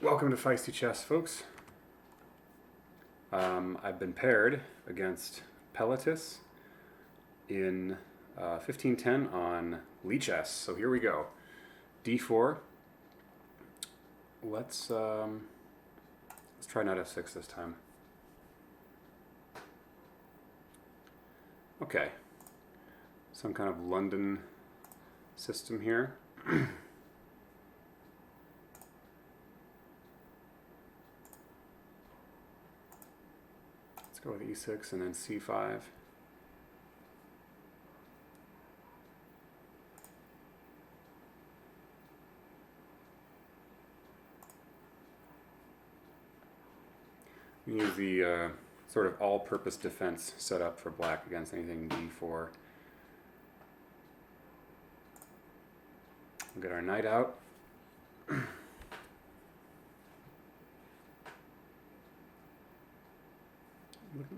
Welcome to Feisty Chess, folks. I've been paired against Pelotis in 1510 on Lichess. So here we go. D4. Let's try knight f6 this time. Okay. Some kind of London system here. Let's go with e6 and then c5. Use the sort of all-purpose defense setup for black against anything d4. We'll get our knight out.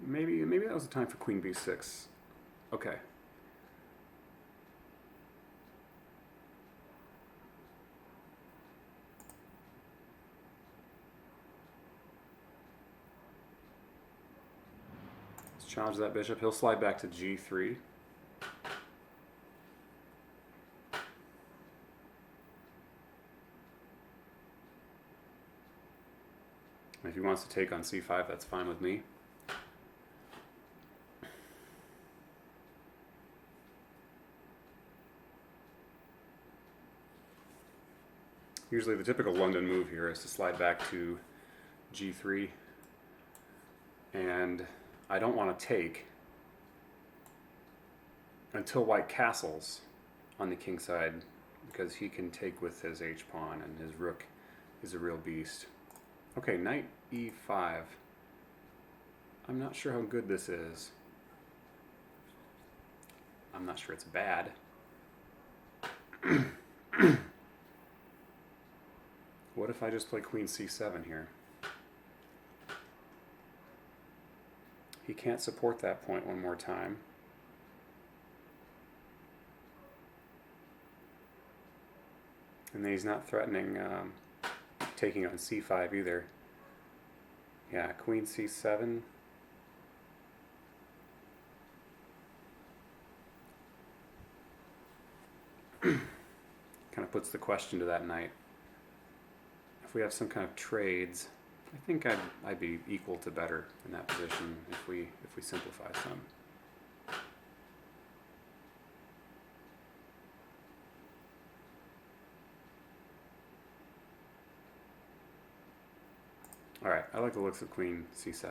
Maybe that was the time for queen b6. Okay. Let's challenge that bishop. He'll slide back to g3. If he wants to take on c5, that's fine with me. Usually the typical London move here is to slide back to g3, and I don't want to take until white castles on the king side, because he can take with his h-pawn, and his rook is a real beast. Okay, knight e5. I'm not sure how good this is. I'm not sure it's bad. What if I just play queen c7 here? He can't support that point one more time. And then he's not threatening taking on c5 either. Yeah, queen c7. Kind of puts the question to that knight. If we have some kind of trades, I think I'd be equal to better in that position if we simplify some. All right, I like the looks of queen c7.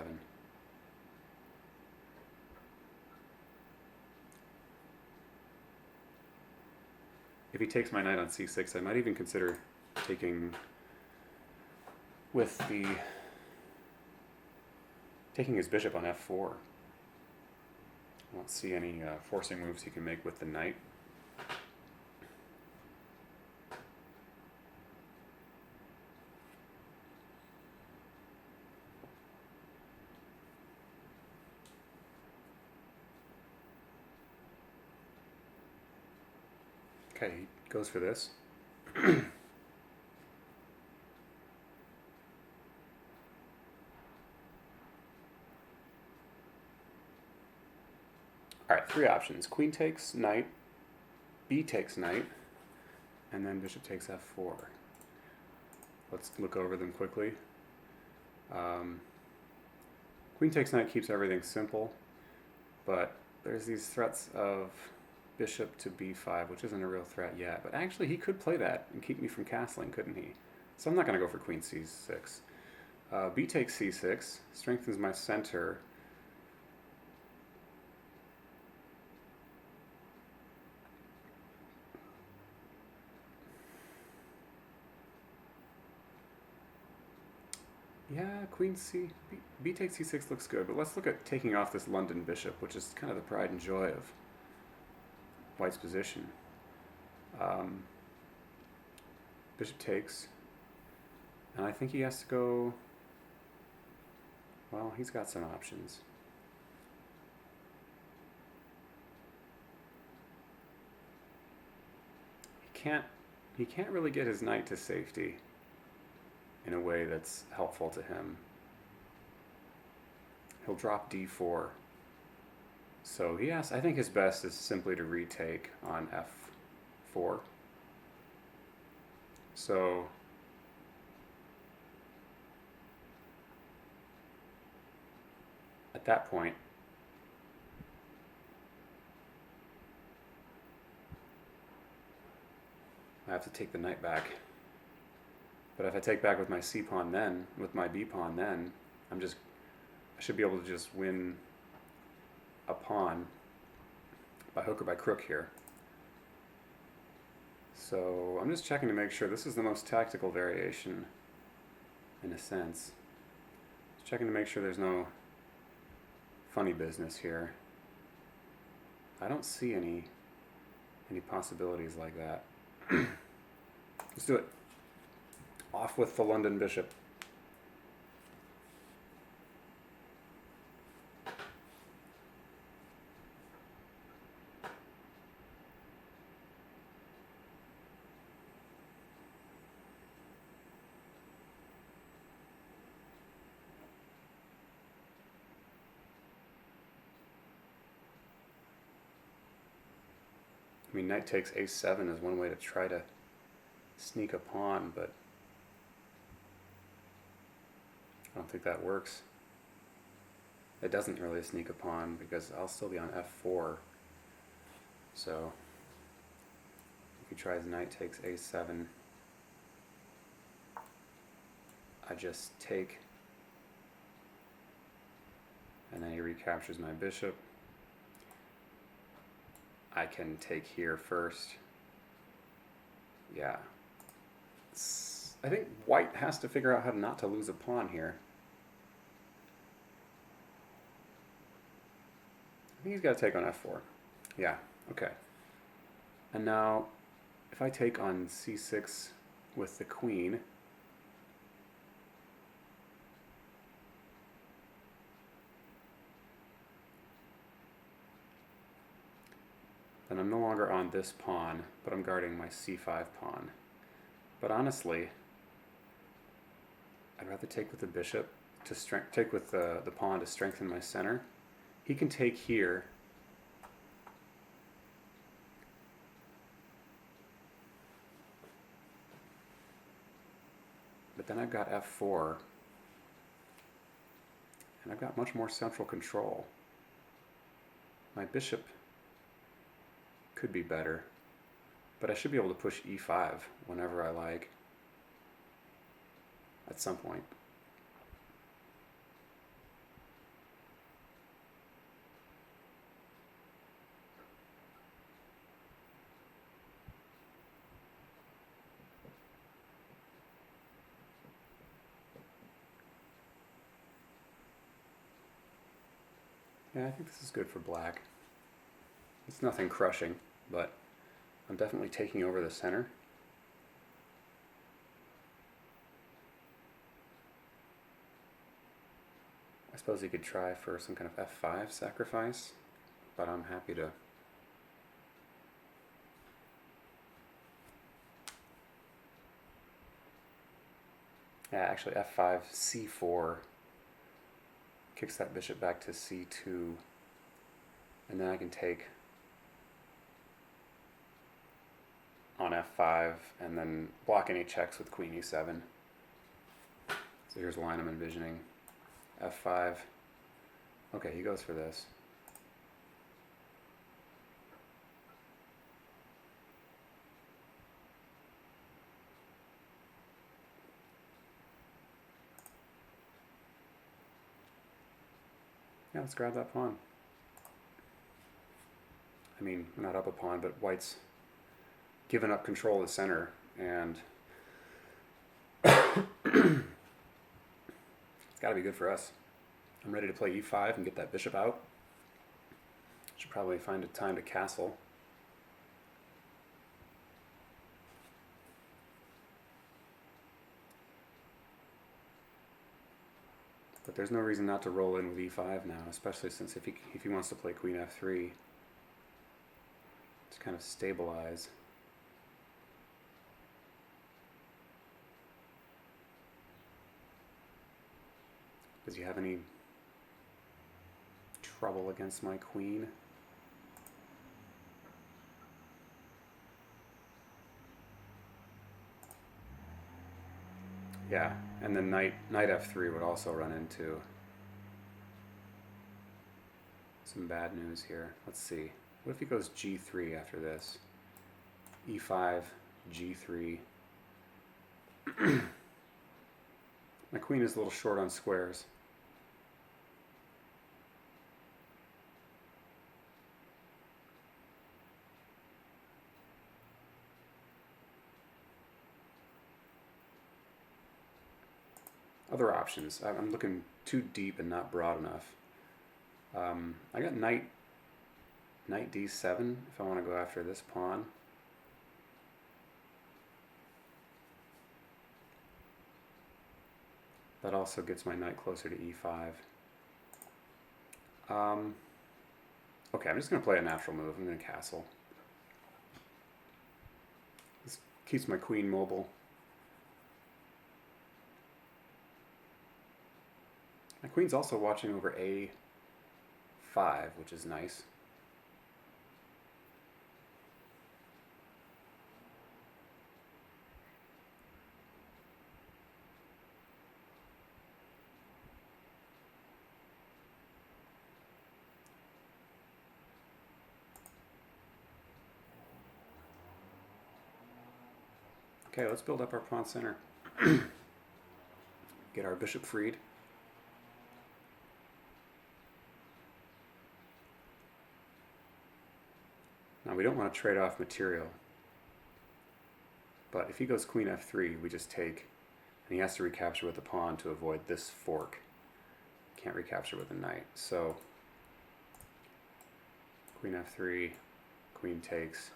If he takes my knight on c6, I might even consider taking his bishop on f4. I don't see any forcing moves he can make with the knight. Okay, he goes for this. All right, three options. Queen takes knight, b takes knight, and then bishop takes f4. Let's look over them quickly. Queen takes knight keeps everything simple, but there's these threats of bishop to b5, which isn't a real threat yet. But actually, he could play that and keep me from castling, couldn't he? So I'm not going to go for queen c6. B takes c6, strengthens my center. Yeah, queen b takes c6 looks good, but let's look at taking off this London bishop, which is kind of the pride and joy of white's position. Bishop takes, and I think he has to go, well, he's got some options. He can't really get his knight to safety. in a way that's helpful to him. He'll drop d4. So I think his best is simply to retake on f4. So at that point, I have to take the knight back. But if I take back with my c pawn then, with my b pawn then, I should be able to just win a pawn by hook or by crook here. So I'm just checking to make sure this is the most tactical variation, in a sense. Just checking to make sure there's no funny business here. I don't see any possibilities like that. Let's do it. Off with the London bishop. I mean, knight takes a7 is one way to try to sneak a pawn, but I don't think that works. It doesn't really sneak a pawn because I'll still be on f4. So if he tries knight takes a7, I just take, and then he recaptures my bishop. I can take here first. Yeah. I think white has to figure out how not to lose a pawn here. I think he's got to take on f4. Yeah, okay. And now, if I take on c6 with the queen, then I'm no longer on this pawn, but I'm guarding my c5 pawn. But honestly, I'd rather take with the bishop to take with the pawn to strengthen my center. He can take here. But then I've got f4. And I've got much more central control. My bishop could be better, but I should be able to push e5 whenever I like at some point. Yeah, I think this is good for black. It's nothing crushing, but I'm definitely taking over the center. I suppose he could try for some kind of f5 sacrifice, but I'm happy to. Yeah, actually f5, c4 kicks that bishop back to c2, and then I can take on f5 and then block any checks with queen e7. So here's a line I'm envisioning. f5. Okay, he goes for this. Yeah, let's grab that pawn. I mean, we're not up a pawn, but white's given up control of the center, and it's got to be good for us. I'm ready to play e5 and get that bishop out. Should probably find a time to castle. But there's no reason not to roll in with e5 now, especially since if he wants to play queen f3 to kind of stabilize. Does he have any trouble against my queen? Yeah, and then knight f3 would also run into some bad news here. Let's see. What if he goes g3 after this? e5, g3. My queen is a little short on squares. Other options. I'm looking too deep and not broad enough. I got knight d7 if I want to go after this pawn. That also gets my knight closer to e5. Okay, I'm just going to play a natural move. I'm going to castle. This keeps my queen mobile. My queen's also watching over a5, which is nice. Okay, let's build up our pawn center. Get our bishop freed. Now we don't want to trade off material, but if he goes queen f3, we just take, and he has to recapture with the pawn to avoid this fork. Can't recapture with a knight, so queen f3, queen takes,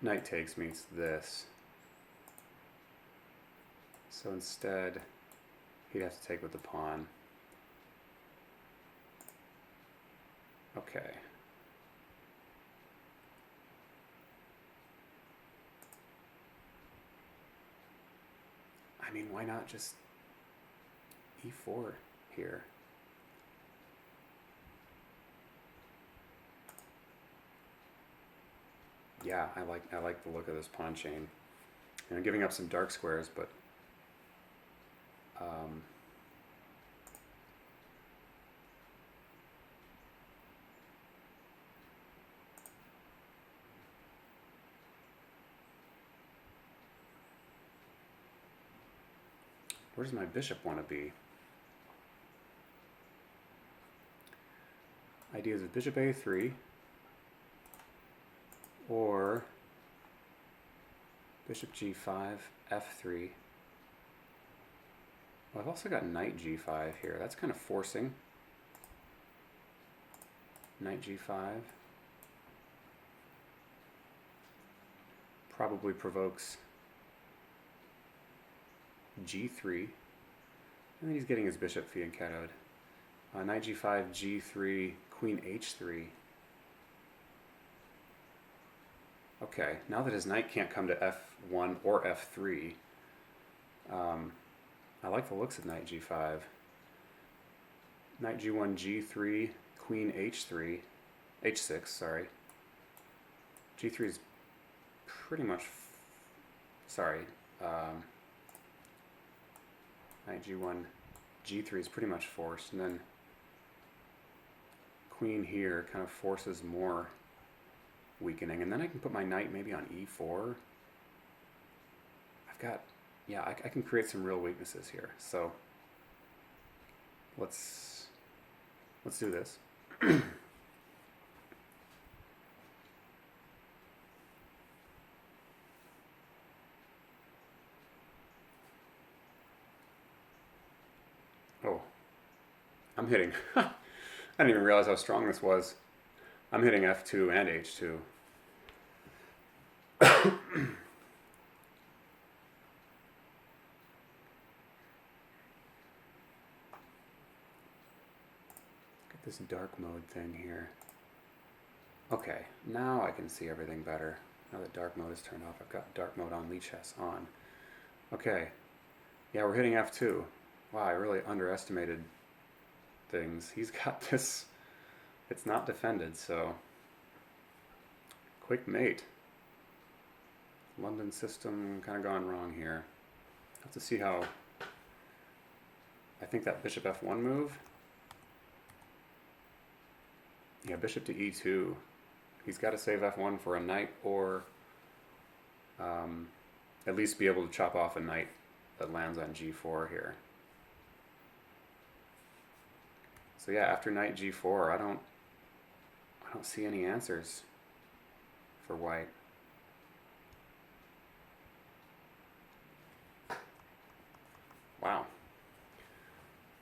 knight takes means this. So instead, he'd have to take with the pawn. Okay. I mean, why not just e4 here? Yeah, I like the look of this pawn chain. And I'm giving up some dark squares, but where does my bishop want to be? Ideas of bishop a3 or bishop g5, f3. Well, I've also got knight g5 here. That's kind of forcing. Knight g5 probably provokes g3, and then he's getting his bishop fianchettoed. Knight g5, g3, queen h3. Okay, now that his knight can't come to f1 or f3, I like the looks of knight g5. Knight g1, g3, queen h3, h6, sorry. g3 is pretty much, knight g1, g3 is pretty much forced, and then queen here kind of forces more weakening, and then I can put my knight maybe on e4. I've got, yeah, I can create some real weaknesses here. So let's do this. Oh, I'm hitting. I didn't even realize how strong this was. I'm hitting f2 and h2. Get this dark mode thing here. Okay, now I can see everything better. Now that dark mode is turned off, I've got dark mode on Lichess on. Okay, Yeah, we're hitting f2. Wow, I really underestimated things. He's got this. It's not defended, so quick mate. London system kind of gone wrong here. Have to see how. I think that bishop f1 move. Yeah, bishop to e2. He's got to save f1 for a knight, or at least be able to chop off a knight that lands on g4 here. So yeah, after knight g4, I don't see any answers for white. Wow.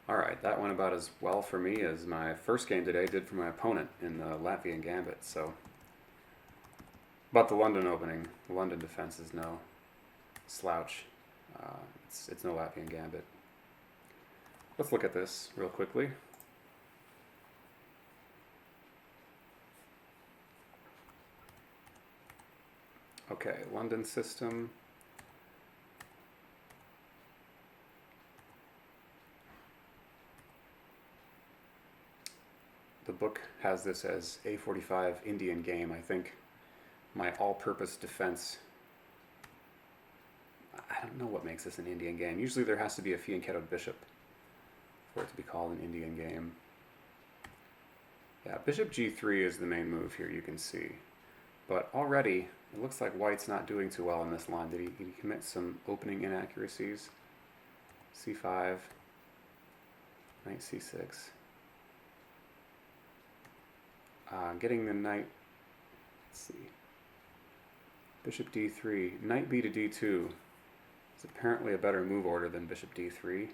All right, that went about as well for me as my first game today did for my opponent in the Latvian Gambit. So, but the London opening, the London defense is no slouch. It's no Latvian Gambit. Let's look at this real quickly. Okay, London system. The book has this as A45 Indian game. I think my all-purpose defense. I don't know what makes this an Indian game. Usually there has to be a fianchettoed bishop for it to be called an Indian game. Yeah, bishop g3 is the main move here, you can see. But already, it looks like white's not doing too well in this line. Did he commit some opening inaccuracies? c5, knight c6. Getting the knight, let's see. Bishop d3, knight b to d2 is apparently a better move order than bishop d3.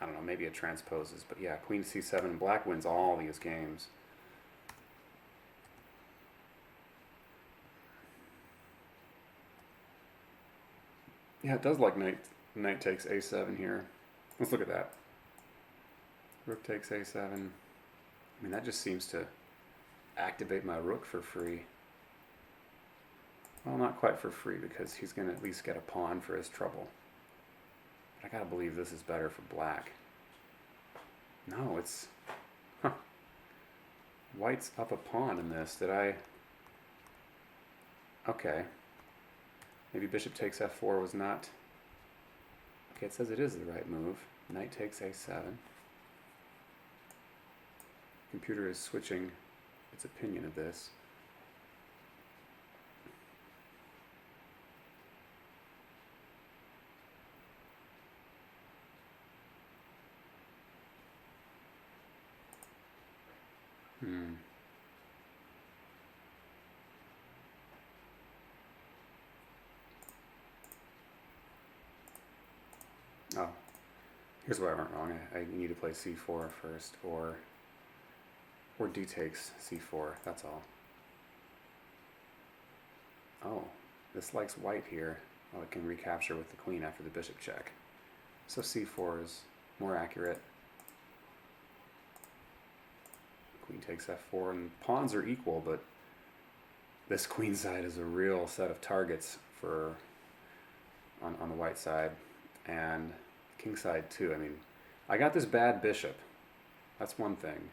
I don't know, maybe it transposes, but yeah, queen c7, black wins all these games. Yeah, it does like knight takes a7 here. Let's look at that. Rook takes a7. I mean, that just seems to activate my rook for free. Well, not quite for free, because he's going to at least get a pawn for his trouble. But I gotta believe this is better for black. No, it's... Huh. White's up a pawn in this. Did I... Okay. Maybe bishop takes f4 was not... Okay, it says it is the right move. Knight takes a7. Computer is switching its opinion of this. Oh, here's where I went wrong. I need to play c4 first, or d takes c4, that's all. Oh, this likes white here. Oh, it can recapture with the queen after the bishop check. So c4 is more accurate. Queen takes f4, and pawns are equal, but this queen side is a real set of targets for on the white side, and king side too. I mean, I got this bad bishop. That's one thing.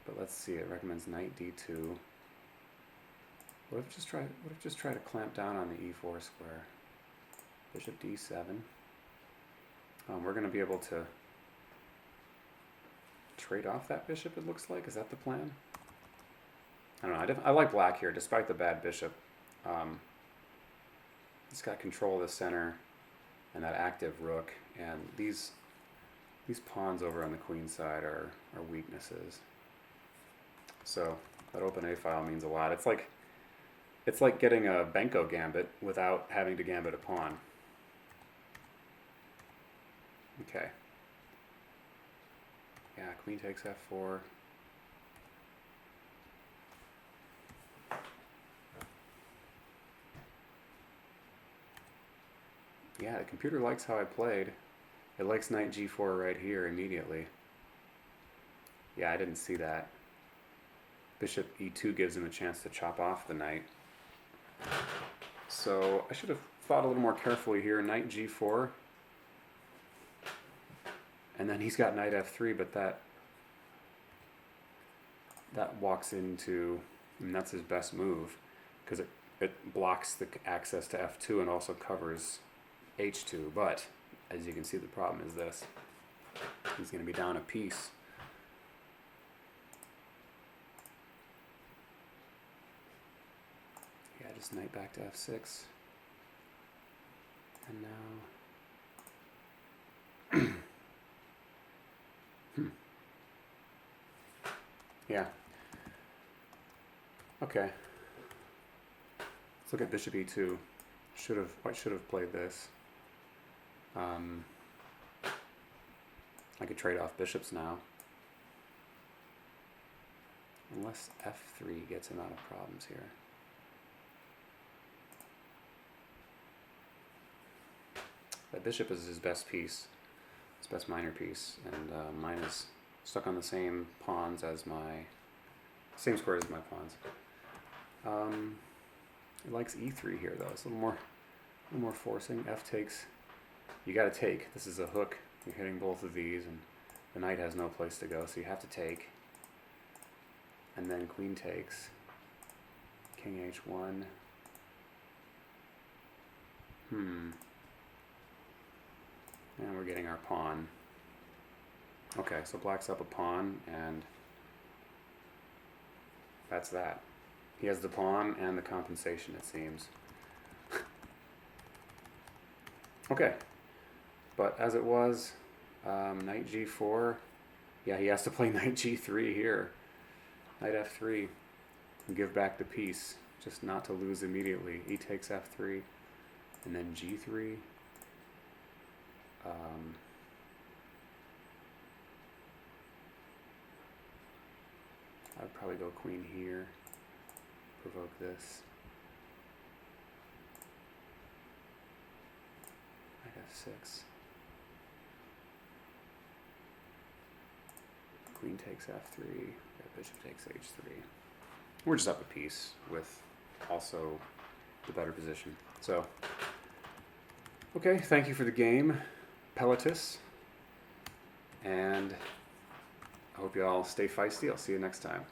But let's see. It recommends knight d2. What if just try to clamp down on the e4 square? Bishop d7. We're going to be able to trade off that bishop, it looks like. Is that the plan? I don't know. I like black here, despite the bad bishop. It's got control of the center and that active rook, and these pawns over on the queen side are weaknesses. So that open a file means a lot. It's like getting a Benko gambit without having to gambit a pawn. Okay. Yeah, queen takes f4. Yeah, the computer likes how I played. It likes knight g4 right here immediately. Yeah, I didn't see that. bishop e2 gives him a chance to chop off the knight. So I should have thought a little more carefully here. Knight g4. And then he's got knight f3, but that walks into, I mean, that's his best move, because it blocks the access to f2 and also covers h2. But as you can see, the problem is this. He's going to be down a piece. Yeah, just knight back to f6. And now... Yeah. Okay. Let's look at bishop e2. White should have played this. I could trade off bishops now. Unless f3 gets him out of problems here. That bishop is his best piece, his best minor piece, and mine is stuck on the same pawns as same squares as my pawns. It likes e3 here though. It's a little more forcing. F takes. You got to take. This is a hook. You're hitting both of these, and the knight has no place to go, so you have to take. And then queen takes. King h1. And we're getting our pawn. Okay, so black's up a pawn, and that's that. He has the pawn and the compensation, it seems. Okay, but as it was, knight g4, yeah, he has to play knight g3 here. Knight f3, and give back the piece, just not to lose immediately. E takes f3, and then g3. I'd probably go queen here, provoke this. Knight f6. Queen takes f3, bishop takes h3. We're just up a piece with also the better position. So, okay, thank you for the game, Pelotus, and I hope you all stay feisty. I'll see you next time.